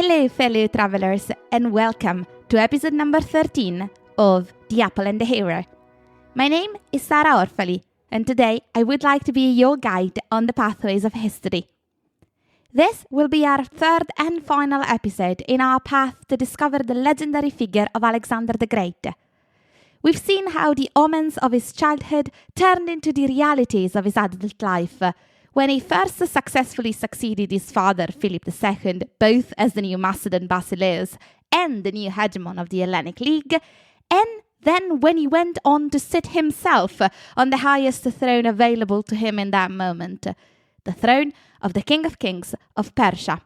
Hello, fellow travelers, and welcome to episode number 13 of The Apple and the Hero. My name is Sara Orfali, and today I would like to be your guide on the pathways of history. This will be our third and final episode in our path to discover the legendary figure of Alexander the Great. We've seen how the omens of his childhood turned into the realities of his adult life, when he first successfully succeeded his father, Philip II, both as the new Macedon Basileus and the new hegemon of the Hellenic League, and then when he went on to sit himself on the highest throne available to him in that moment, the throne of the King of Kings of Persia.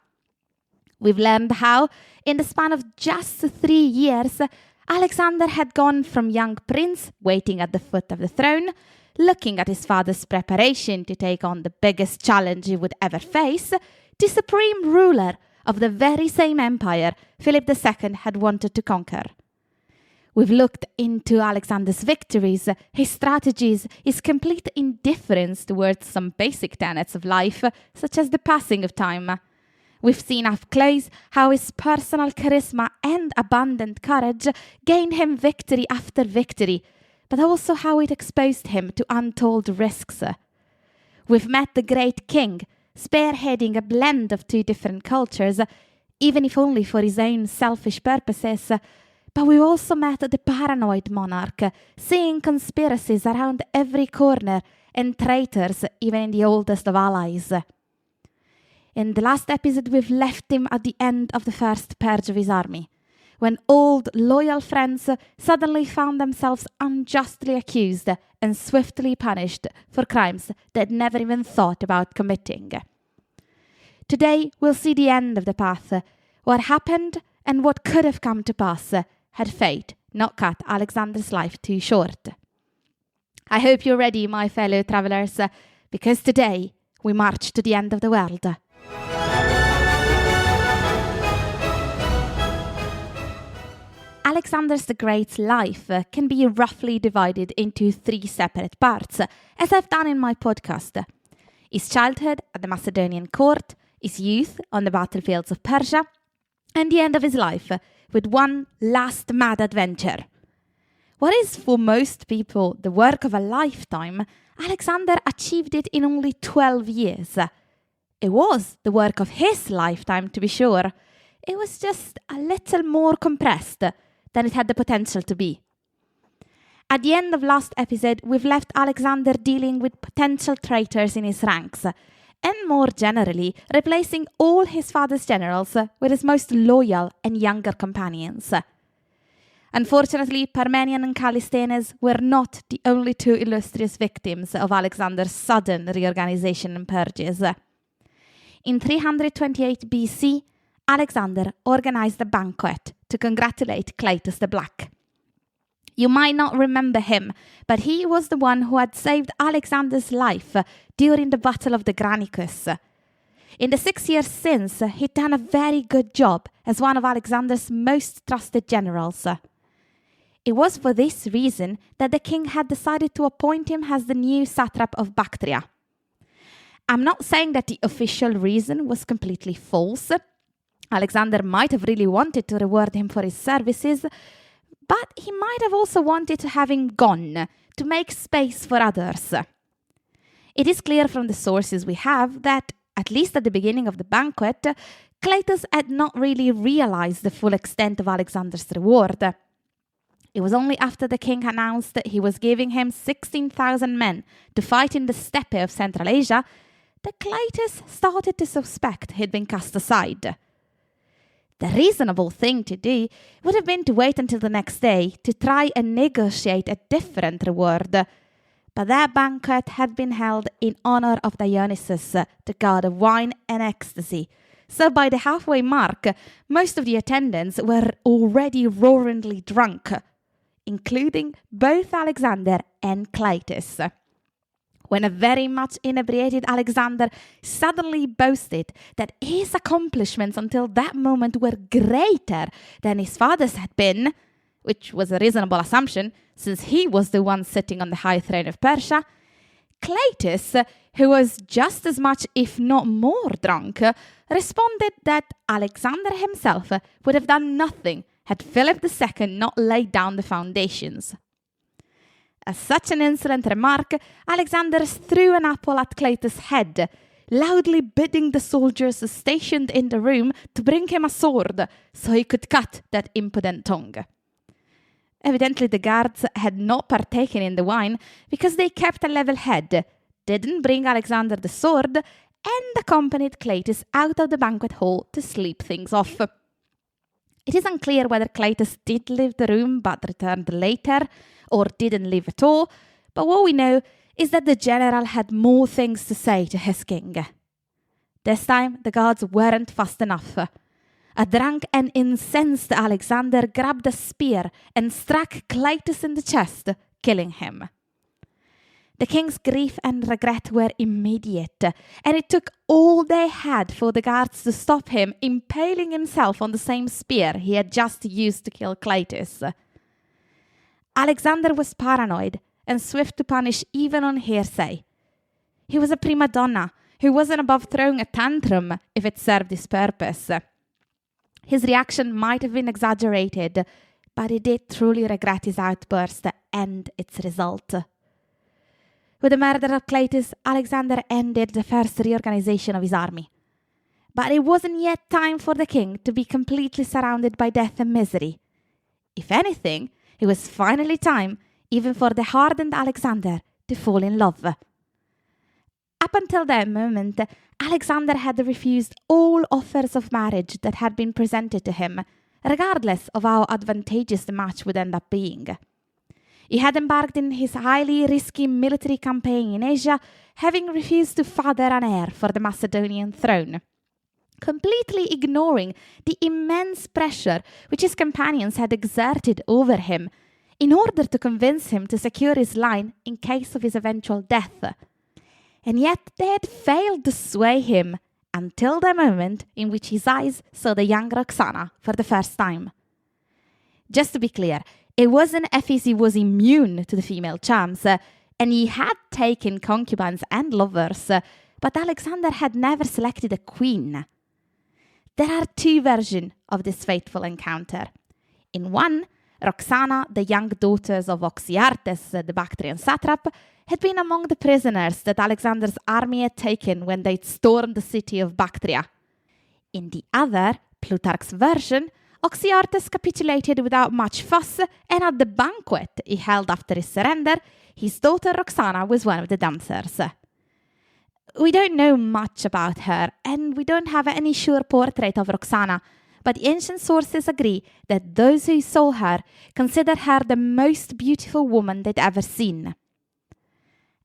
We've learned how, in the span of just 3 years, Alexander had gone from young prince waiting at the foot of the throne, looking at his father's preparation to take on the biggest challenge he would ever face, to supreme ruler of the very same empire Philip II had wanted to conquer. We've looked into Alexander's victories, his strategies, his complete indifference towards some basic tenets of life, such as the passing of time. We've seen up close how his personal charisma and abundant courage gained him victory after victory, but also how it exposed him to untold risks. We've met the great king, spearheading a blend of two different cultures, even if only for his own selfish purposes, but we also met the paranoid monarch, seeing conspiracies around every corner and traitors even in the oldest of allies. In the last episode, we've left him at the end of the first purge of his army, when old, loyal friends suddenly found themselves unjustly accused and swiftly punished for crimes they'd never even thought about committing. Today, we'll see the end of the path, what happened and what could have come to pass had fate not cut Alexander's life too short. I hope you're ready, my fellow travelers, because today we march to the end of the world. Alexander the Great's life can be roughly divided into 3 separate parts, as I've done in my podcast. His childhood at the Macedonian court, his youth on the battlefields of Persia, and the end of his life with one last mad adventure. What is for most people the work of a lifetime, Alexander achieved it in only 12 years. It was the work of his lifetime, to be sure. It was just a little more compressed than it had the potential to be. At the end of last episode, we've left Alexander dealing with potential traitors in his ranks, and more generally, replacing all his father's generals with his most loyal and younger companions. Unfortunately, Parmenion and Callisthenes were not the only 2 illustrious victims of Alexander's sudden reorganization and purges. In 328 BC, Alexander organized a banquet to congratulate Cleitus the Black. You might not remember him, but he was the one who had saved Alexander's life during the Battle of the Granicus. In the 6 years since, he'd done a very good job as one of Alexander's most trusted generals. It was for this reason that the king had decided to appoint him as the new satrap of Bactria. I'm not saying that the official reason was completely false. Alexander might have really wanted to reward him for his services, but he might have also wanted to have him gone, to make space for others. It is clear from the sources we have that, at least at the beginning of the banquet, Cleitus had not really realized the full extent of Alexander's reward. It was only after the king announced that he was giving him 16,000 men to fight in the steppe of Central Asia that Cleitus started to suspect he'd been cast aside. The reasonable thing to do would have been to wait until the next day to try and negotiate a different reward. But that banquet had been held in honor of Dionysus, the god of wine and ecstasy. So by the halfway mark, most of the attendants were already roaringly drunk, including both Alexander and Cleitus. When a very much inebriated Alexander suddenly boasted that his accomplishments until that moment were greater than his father's had been, which was a reasonable assumption since he was the one sitting on the high throne of Persia, Cleitus, who was just as much, if not more, drunk, responded that Alexander himself would have done nothing had Philip II not laid down the foundations. As such an insolent remark, Alexander threw an apple at Cleitus' head, loudly bidding the soldiers stationed in the room to bring him a sword so he could cut that impudent tongue. Evidently the guards had not partaken in the wine because they kept a level head, didn't bring Alexander the sword, and accompanied Cleitus out of the banquet hall to sleep things off. It is unclear whether Cleitus did leave the room but returned later, or didn't leave at all, but what we know is that the general had more things to say to his king. This time the guards weren't fast enough. A drunk and incensed Alexander grabbed a spear and struck Cleitus in the chest, killing him. The king's grief and regret were immediate, and it took all they had for the guards to stop him impaling himself on the same spear he had just used to kill Cleitus. Alexander was paranoid and swift to punish even on hearsay. He was a prima donna who wasn't above throwing a tantrum if it served his purpose. His reaction might have been exaggerated, but he did truly regret his outburst and its result. With the murder of Cleitus, Alexander ended the first reorganization of his army. But it wasn't yet time for the king to be completely surrounded by death and misery. If anything, it was finally time, even for the hardened Alexander, to fall in love. Up until that moment, Alexander had refused all offers of marriage that had been presented to him, regardless of how advantageous the match would end up being. He had embarked in his highly risky military campaign in Asia, having refused to father an heir for the Macedonian throne, completely ignoring the immense pressure which his companions had exerted over him in order to convince him to secure his line in case of his eventual death. And yet they had failed to sway him until the moment in which his eyes saw the young Roxana for the first time. Just to be clear, it wasn't as if he was immune to the female charms, and he had taken concubines and lovers, but Alexander had never selected a queen. There are two versions of this fateful encounter. In one, Roxana, the young daughters of Oxyartes, the Bactrian satrap, had been among the prisoners that Alexander's army had taken when they stormed the city of Bactria. In the other, Plutarch's version, Oxyartes capitulated without much fuss, and at the banquet he held after his surrender, his daughter Roxana was one of the dancers. We don't know much about her, and we don't have any sure portrait of Roxana, but the ancient sources agree that those who saw her consider her the most beautiful woman they'd ever seen.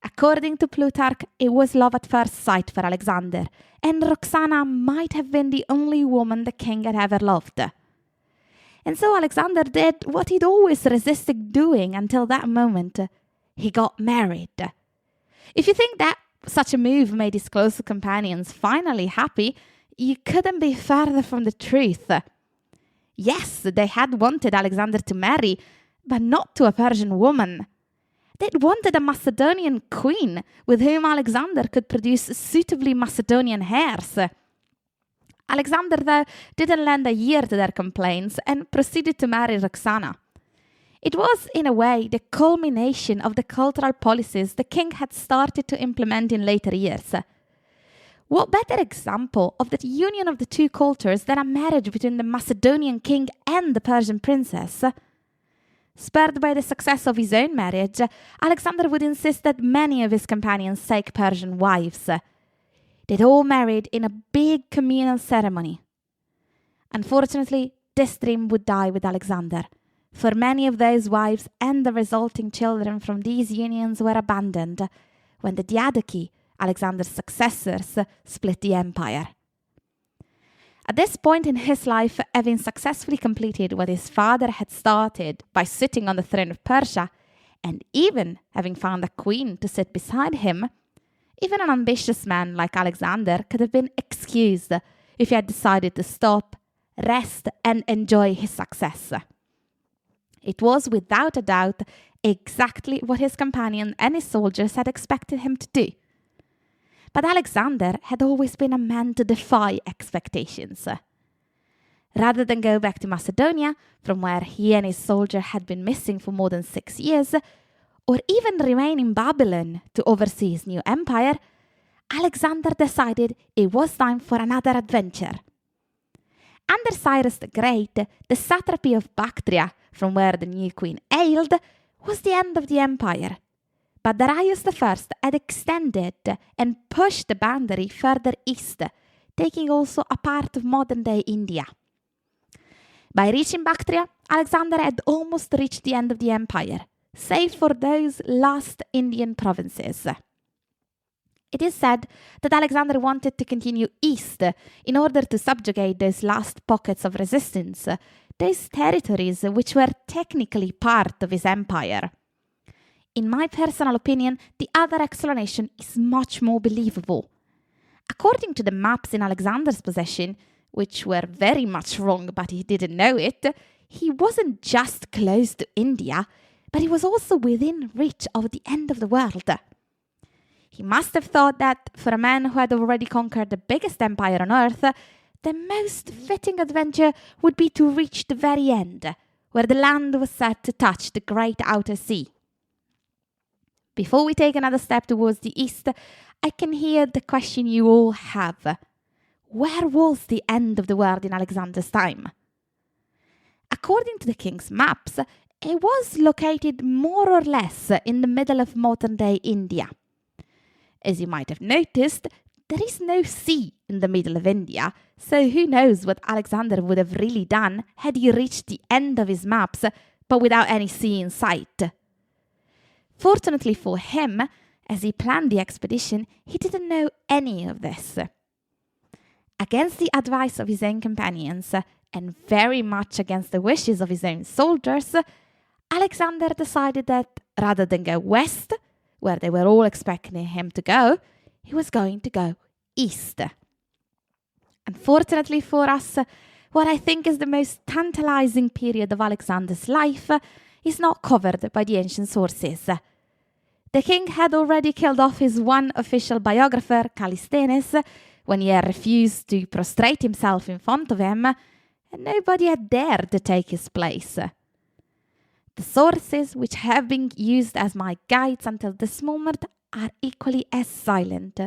According to Plutarch, it was love at first sight for Alexander, and Roxana might have been the only woman the king had ever loved. And so Alexander did what he'd always resisted doing until that moment. He got married. If you think that such a move made his close companions finally happy, you couldn't be further from the truth. Yes, they had wanted Alexander to marry, but not to a Persian woman. They'd wanted a Macedonian queen with whom Alexander could produce suitably Macedonian heirs. Alexander, though, didn't lend a ear to their complaints and proceeded to marry Roxana. It was, in a way, the culmination of the cultural policies the king had started to implement in later years. What better example of the union of the two cultures than a marriage between the Macedonian king and the Persian princess? Spurred by the success of his own marriage, Alexander would insist that many of his companions take Persian wives. They'd all married in a big communal ceremony. Unfortunately, this dream would die with Alexander, for many of those wives and the resulting children from these unions were abandoned when the Diadochi, Alexander's successors, split the empire. At this point in his life, having successfully completed what his father had started by sitting on the throne of Persia, and even having found a queen to sit beside him, even an ambitious man like Alexander could have been excused if he had decided to stop, rest, and enjoy his success. It was, without a doubt, exactly what his companion and his soldiers had expected him to do. but Alexander had always been a man to defy expectations. Rather than go back to Macedonia, from where he and his soldier had been missing for more than 6 years, or even remain in Babylon to oversee his new empire, Alexander decided it was time for another adventure. Under Cyrus the Great, the satrapy of Bactria, from where the new queen hailed, was the end of the empire. But Darius I had extended and pushed the boundary further east, taking also a part of modern-day India. By reaching Bactria, Alexander had almost reached the end of the empire, save for those last Indian provinces. It is said that Alexander wanted to continue east in order to subjugate those last pockets of resistance, those territories which were technically part of his empire. In my personal opinion, the other explanation is much more believable. According to the maps in Alexander's possession, which were very much wrong but he didn't know it, he wasn't just close to India, but he was also within reach of the end of the world. He must have thought that for a man who had already conquered the biggest empire on earth, the most fitting adventure would be to reach the very end, where the land was set to touch the great outer sea. Before we take another step towards the east, I can hear the question you all have. Where was the end of the world in Alexander's time? According to the king's maps, it was located more or less in the middle of modern-day India. As you might have noticed, there is no sea in the middle of India, so who knows what Alexander would have really done had he reached the end of his maps, but without any sea in sight. Fortunately for him, as he planned the expedition, he didn't know any of this. Against the advice of his own companions, and very much against the wishes of his own soldiers, Alexander decided that rather than go west, where they were all expecting him to go, he was going to go east. Unfortunately for us, what I think is the most tantalizing period of Alexander's life is not covered by the ancient sources. The king had already killed off his one official biographer, Callisthenes, when he had refused to prostrate himself in front of him, and nobody had dared to take his place. The sources which have been used as my guides until this moment are equally as silent,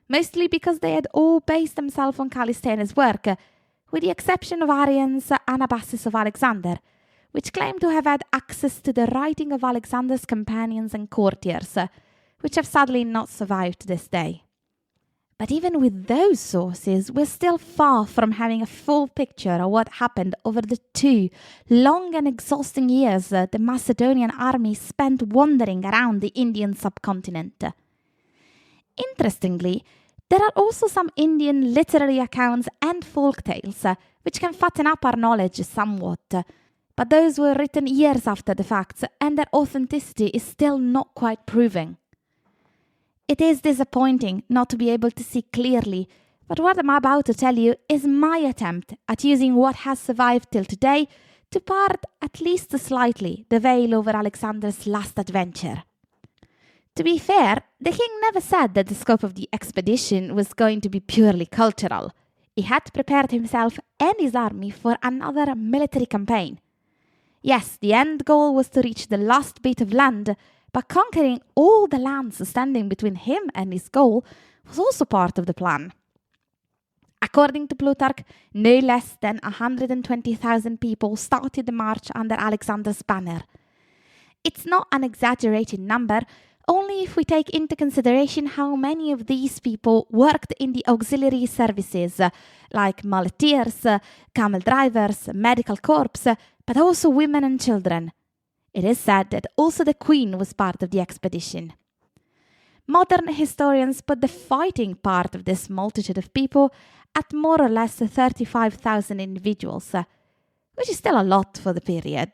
mostly because they had all based themselves on Callisthenes' work, with the exception of Arrian's Anabasis of Alexander, which claim to have had access to the writing of Alexander's companions and courtiers, which have sadly not survived to this day. But even with those sources, we're still far from having a full picture of what happened over the 2 long and exhausting years the Macedonian army spent wandering around the Indian subcontinent. Interestingly, there are also some Indian literary accounts and folk tales which can fatten up our knowledge somewhat, but those were written years after the facts and their authenticity is still not quite proven. It is disappointing not to be able to see clearly, but what I'm about to tell you is my attempt at using what has survived till today to part at least slightly the veil over Alexander's last adventure. To be fair, the king never said that the scope of the expedition was going to be purely cultural. He had prepared himself and his army for another military campaign. Yes, the end goal was to reach the last bit of land, but conquering all the lands standing between him and his goal was also part of the plan. According to Plutarch, no less than 120,000 people started the march under Alexander's banner. It's not an exaggerated number, only if we take into consideration how many of these people worked in the auxiliary services, like muleteers, camel drivers, medical corps, but also women and children. It is said that also the queen was part of the expedition. Modern historians put the fighting part of this multitude of people at more or less 35,000 individuals, which is still a lot for the period.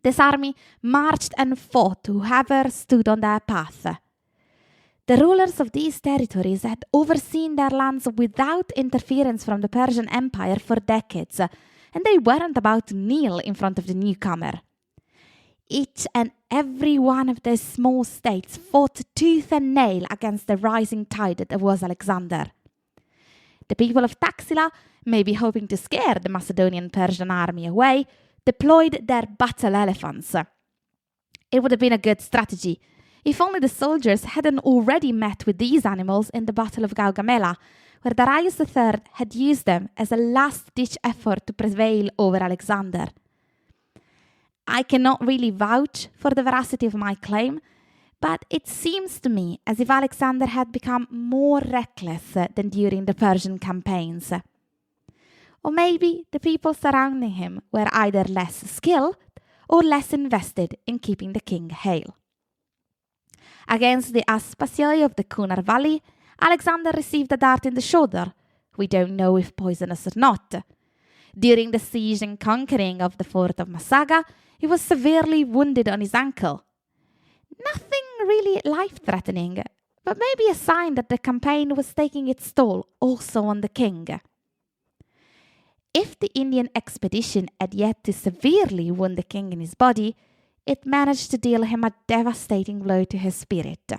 This army marched and fought whoever stood on their path. The rulers of these territories had overseen their lands without interference from the Persian Empire for decades, and they weren't about to kneel in front of the newcomer. Each and every one of those small states fought tooth and nail against the rising tide that was Alexander. The people of Taxila, maybe hoping to scare the Macedonian Persian army away, deployed their battle elephants. It would have been a good strategy if only the soldiers hadn't already met with these animals in the Battle of Gaugamela, where Darius III had used them as a last-ditch effort to prevail over Alexander. I cannot really vouch for the veracity of my claim, but it seems to me as if Alexander had become more reckless than during the Persian campaigns. Or maybe the people surrounding him were either less skilled or less invested in keeping the king hale. Against the Aspasioi of the Kunar Valley, Alexander received a dart in the shoulder. We don't know if poisonous or not. During the siege and conquering of the fort of Massaga, he was severely wounded on his ankle. Nothing really life-threatening, but maybe a sign that the campaign was taking its toll also on the king. If the Indian expedition had yet to severely wound the king in his body, it managed to deal him a devastating blow to his spirit.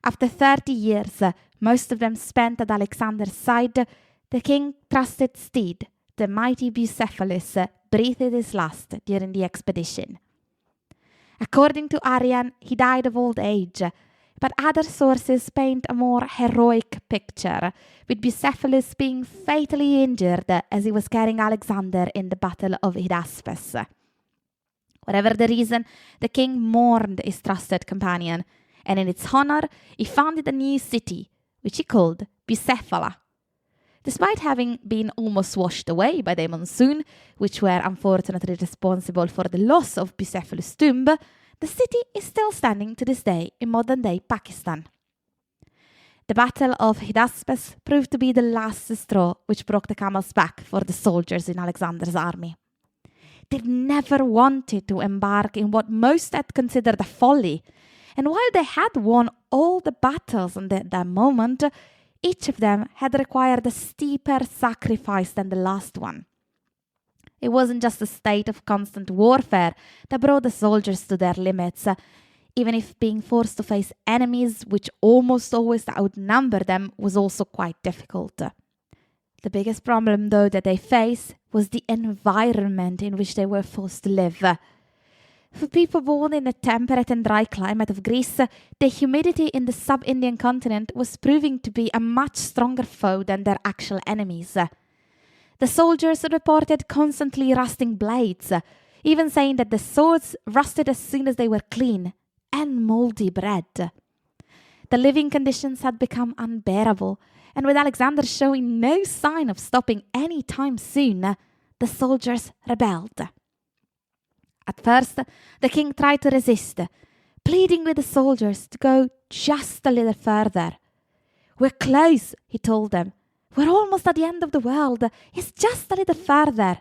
After 30 years, most of them spent at Alexander's side, the king trusted steed, the mighty Bucephalus, breathed his last during the expedition. According to Arrian, he died of old age, but other sources paint a more heroic picture, with Bucephalus being fatally injured as he was carrying Alexander in the Battle of Hydaspes. Whatever the reason, the king mourned his trusted companion, and in its honor, he founded a new city, which he called Bucephala. Despite having been almost washed away by the monsoon, which were unfortunately responsible for the loss of Bucephalus' tomb, the city is still standing to this day in modern-day Pakistan. The Battle of Hydaspes proved to be the last straw which broke the camel's back for the soldiers in Alexander's army. They never wanted to embark in what most had considered a folly, and while they had won all the battles on that moment, each of them had required a steeper sacrifice than the last one. It wasn't just a state of constant warfare that brought the soldiers to their limits, even if being forced to face enemies which almost always outnumbered them was also quite difficult. The biggest problem, though, that they faced was the environment in which they were forced to live. For people born in the temperate and dry climate of Greece, the humidity in the sub-Indian continent was proving to be a much stronger foe than their actual enemies. The soldiers reported constantly rusting blades, even saying that the swords rusted as soon as they were clean, and mouldy bread. The living conditions had become unbearable, and with Alexander showing no sign of stopping any time soon, the soldiers rebelled. At first, the king tried to resist, pleading with the soldiers to go just a little further. "We're close," he told them. "We're almost at the end of the world. It's just a little further."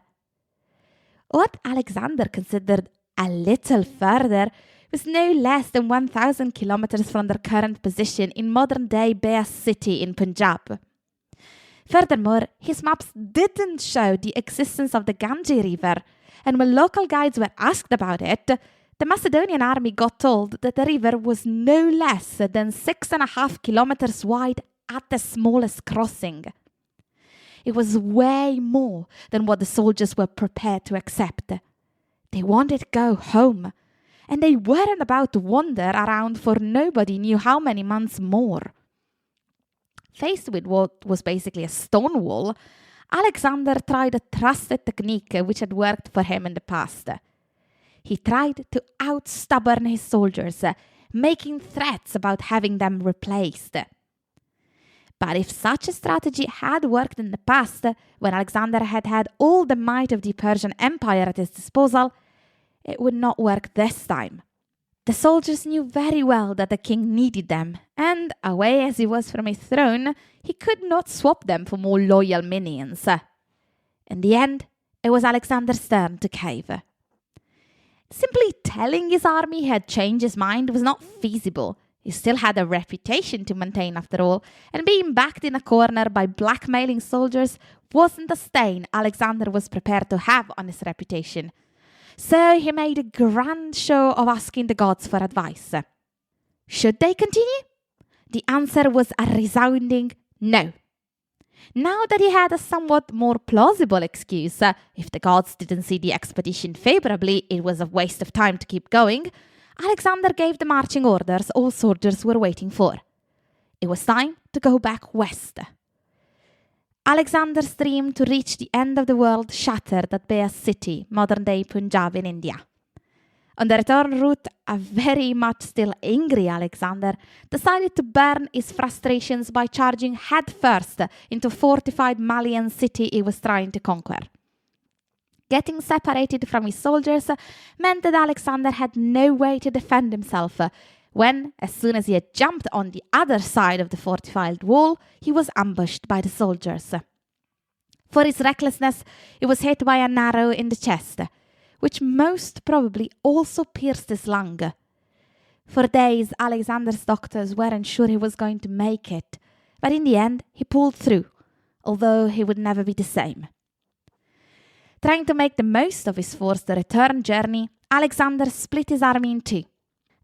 What Alexander considered a little further was no less than 1,000 kilometers from their current position in modern-day Beas city in Punjab. Furthermore, his maps didn't show the existence of the Ganges River, and when local guides were asked about it, the Macedonian army got told that the river was no less than 6.5 kilometers wide at the smallest crossing. It was way more than what the soldiers were prepared to accept. They wanted to go home, and they weren't about to wander around for nobody knew how many months more. Faced with what was basically a stone wall, Alexander tried a trusted technique which had worked for him in the past. He tried to out-stubborn his soldiers, making threats about having them replaced. But if such a strategy had worked in the past, when Alexander had had all the might of the Persian Empire at his disposal, it would not work this time. The soldiers knew very well that the king needed them, and away as he was from his throne, he could not swap them for more loyal minions. In the end, it was Alexander's turn to cave. Simply telling his army he had changed his mind was not feasible. He still had a reputation to maintain after all, and being backed in a corner by blackmailing soldiers wasn't a stain Alexander was prepared to have on his reputation. So he made a grand show of asking the gods for advice. Should they continue? The answer was a resounding no. Now that he had a somewhat more plausible excuse, if the gods didn't see the expedition favorably, it was a waste of time to keep going, Alexander gave the marching orders all soldiers were waiting for. It was time to go back west. Alexander's dream to reach the end of the world shattered at Beas city, modern-day Punjab in India. On the return route, a very much still angry Alexander decided to burn his frustrations by charging headfirst into a fortified Malian city he was trying to conquer. Getting separated from his soldiers meant that Alexander had no way to defend himself when, as soon as he had jumped on the other side of the fortified wall, he was ambushed by the soldiers. For his recklessness, he was hit by an arrow in the chest, which most probably also pierced his lung. For days, Alexander's doctors weren't sure he was going to make it, but in the end, he pulled through, although he would never be the same. Trying to make the most of his forced return journey, Alexander split his army in two.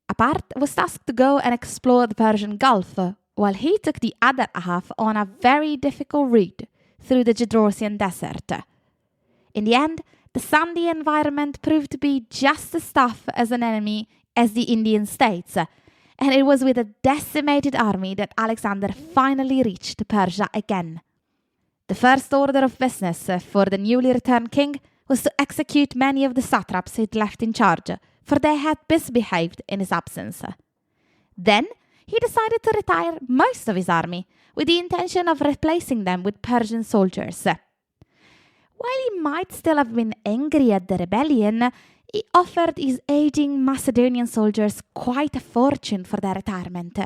A part was tasked to go and explore the Persian Gulf, while he took the other half on a very difficult route through the Gedrosian desert. In the end, the sandy environment proved to be just as tough as an enemy as the Indian states, and it was with a decimated army that Alexander finally reached Persia again. The first order of business for the newly returned king was to execute many of the satraps he'd left in charge, for they had misbehaved in his absence. Then he decided to retire most of his army, with the intention of replacing them with Persian soldiers. While he might still have been angry at the rebellion, he offered his aging Macedonian soldiers quite a fortune for their retirement.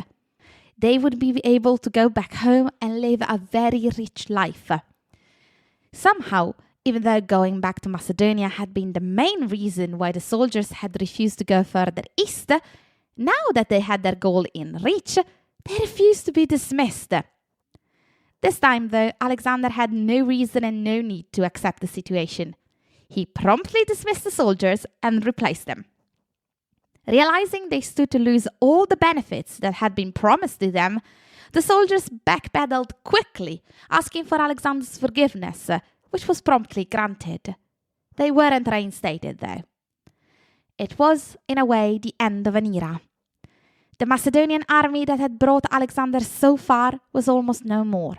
They would be able to go back home and live a very rich life. Somehow, even though going back to Macedonia had been the main reason why the soldiers had refused to go further east, now that they had their goal in reach, they refused to be dismissed. This time, though, Alexander had no reason and no need to accept the situation. He promptly dismissed the soldiers and replaced them. Realizing they stood to lose all the benefits that had been promised to them, the soldiers backpedaled quickly, asking for Alexander's forgiveness, which was promptly granted. They weren't reinstated, though. It was, in a way, the end of an era. The Macedonian army that had brought Alexander so far was almost no more.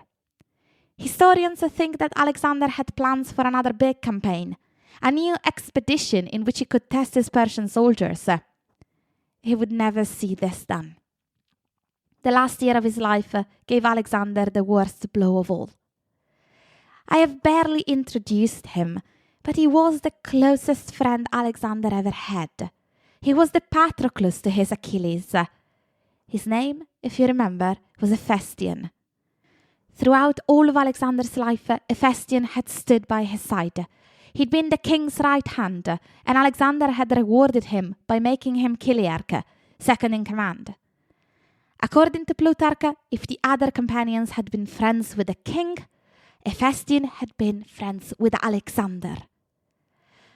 Historians think that Alexander had plans for another big campaign, a new expedition in which he could test his Persian soldiers. He would never see this done. The last year of his life gave Alexander the worst blow of all. I have barely introduced him, but he was the closest friend Alexander ever had. He was the Patroclus to his Achilles. His name, if you remember, was Hephaestion. Throughout all of Alexander's life, Hephaestion had stood by his side. He'd been the king's right hand, and Alexander had rewarded him by making him Chiliarch, second in command. According to Plutarch, if the other companions had been friends with the king, Hephaestion had been friends with Alexander.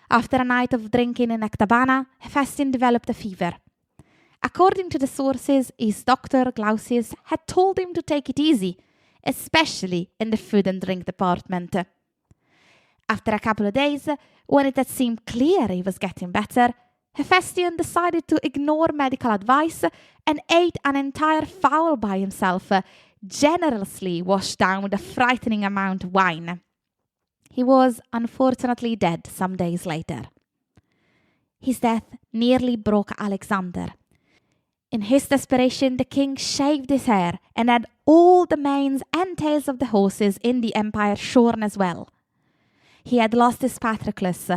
After a night of drinking in Ecbatana, Hephaestion developed a fever. According to the sources, his doctor, Glaucius, had told him to take it easy, especially in the food and drink department. After a couple of days, when it had seemed clear he was getting better, Hephaestion decided to ignore medical advice and ate an entire fowl by himself, generously washed down with a frightening amount of wine. He was unfortunately dead some days later. His death nearly broke Alexander. In his desperation, the king shaved his hair and had all the manes and tails of the horses in the empire shorn as well. He had lost his Patroclus,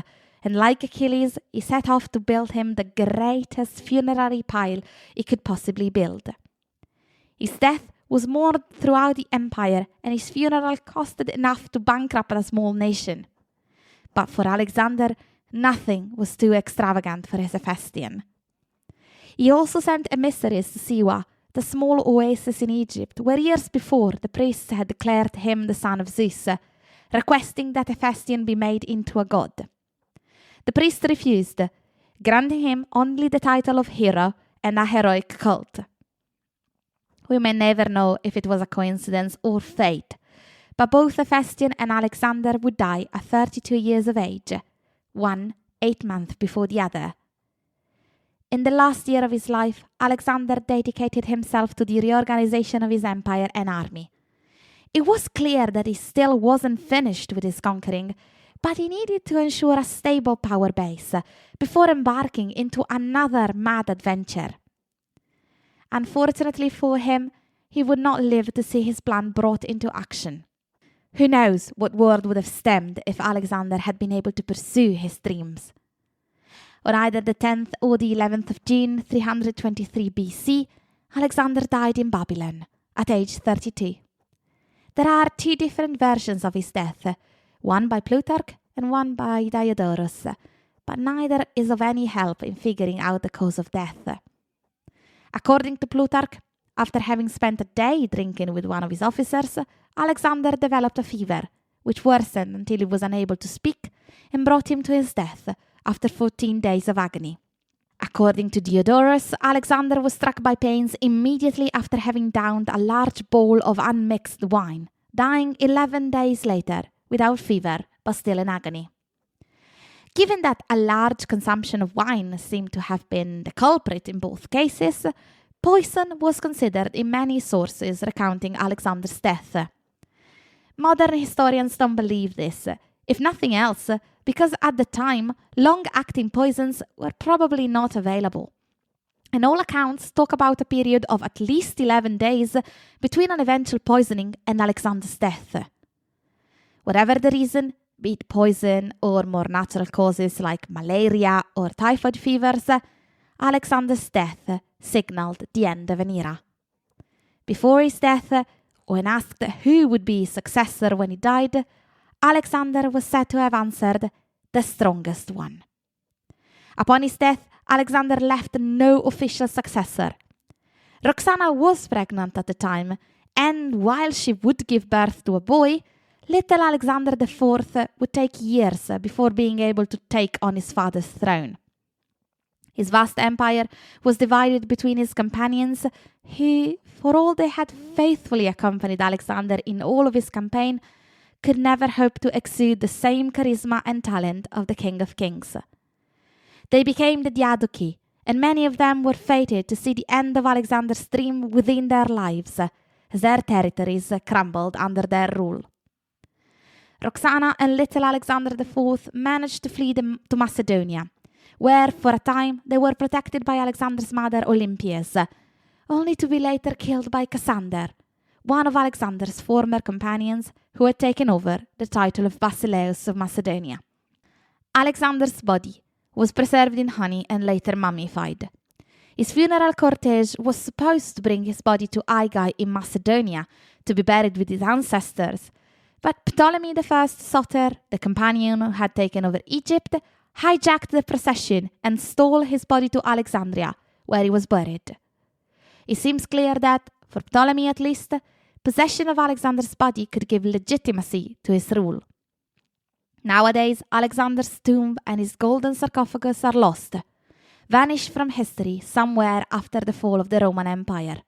and like Achilles, he set off to build him the greatest funerary pile he could possibly build. His death was mourned throughout the empire, and his funeral costed enough to bankrupt a small nation. But for Alexander, nothing was too extravagant for his Hephaestion. He also sent emissaries to Siwa, the small oasis in Egypt, where years before the priests had declared him the son of Zeus, requesting that Hephaestion be made into a god. the priest refused, granting him only the title of hero and a heroic cult. We may never know if it was a coincidence or fate, but both Hephaestion and Alexander would die at 32 years of age, one 8 months before the other. In the last year of his life, Alexander dedicated himself to the reorganization of his empire and army. It was clear that he still wasn't finished with his conquering, but he needed to ensure a stable power base before embarking into another mad adventure. Unfortunately for him, he would not live to see his plan brought into action. Who knows what world would have stemmed if Alexander had been able to pursue his dreams. On either the 10th or the 11th of June 323 BC, Alexander died in Babylon at age 32. There are two different versions of his death, one by Plutarch and one by Diodorus, but neither is of any help in figuring out the cause of death. According to Plutarch, after having spent a day drinking with one of his officers, Alexander developed a fever, which worsened until he was unable to speak and brought him to his death after 14 days of agony. According to Diodorus, Alexander was struck by pains immediately after having downed a large bowl of unmixed wine, dying 11 days later without fever but still in agony. Given that a large consumption of wine seemed to have been the culprit in both cases, poison was considered in many sources recounting Alexander's death. Modern historians don't believe this, if nothing else, because at the time, long-acting poisons were probably not available. And all accounts talk about a period of at least 11 days between an eventual poisoning and Alexander's death. Whatever the reason, be it poison or more natural causes like malaria or typhoid fevers, Alexander's death signaled the end of an era. Before his death, when asked who would be his successor when he died, Alexander was said to have answered, "The strongest one." Upon his death, Alexander left no official successor. Roxana was pregnant at the time, and while she would give birth to a boy, little Alexander IV would take years before being able to take on his father's throne. His vast empire was divided between his companions, who, for all they had faithfully accompanied Alexander in all of his campaign, could never hope to exude the same charisma and talent of the King of Kings. They became the Diadochi, and many of them were fated to see the end of Alexander's dream within their lives, as their territories crumbled under their rule. Roxana and little Alexander IV managed to flee to Macedonia, where for a time they were protected by Alexander's mother Olympias, only to be later killed by Cassander, one of Alexander's former companions who had taken over the title of Basileus of Macedonia. Alexander's body was preserved in honey and later mummified. His funeral cortege was supposed to bring his body to Aigai in Macedonia to be buried with his ancestors, but Ptolemy I Soter, the companion who had taken over Egypt, hijacked the procession and stole his body to Alexandria, where he was buried. It seems clear that, for Ptolemy at least, possession of Alexander's body could give legitimacy to his rule. Nowadays, Alexander's tomb and his golden sarcophagus are lost, vanished from history somewhere after the fall of the Roman Empire.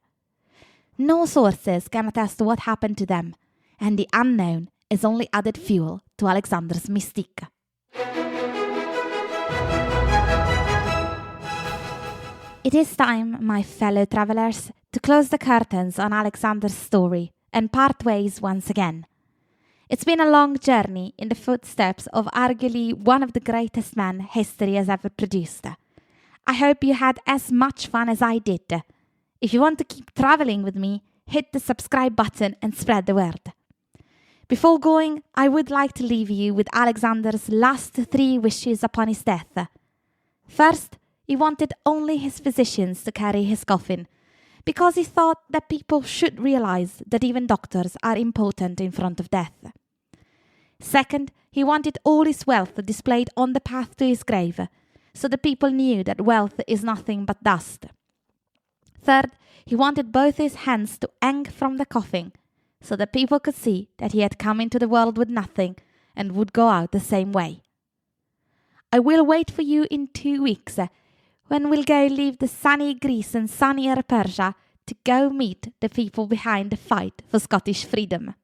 No sources can attest to what happened to them, and the unknown is only added fuel to Alexander's mystique. It is time, my fellow travelers, to close the curtains on Alexander's story and part ways once again. It's been a long journey in the footsteps of arguably one of the greatest men history has ever produced. I hope you had as much fun as I did. If you want to keep traveling with me, hit the subscribe button and spread the word. Before going, I would like to leave you with Alexander's last 3 wishes upon his death. First, he wanted only his physicians to carry his coffin, because he thought that people should realize that even doctors are impotent in front of death. Second, he wanted all his wealth displayed on the path to his grave, so the people knew that wealth is nothing but dust. Third, he wanted both his hands to hang from the coffin, so that people could see that he had come into the world with nothing and would go out the same way. I will wait for you in 2 weeks, when we'll go leave the sunny Greece and sunnier Persia to go meet the people behind the fight for Scottish freedom.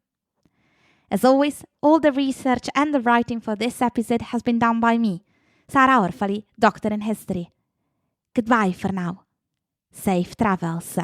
As always, all the research and the writing for this episode has been done by me, Sarah Orfali, Doctor in History. Goodbye for now. Safe travels.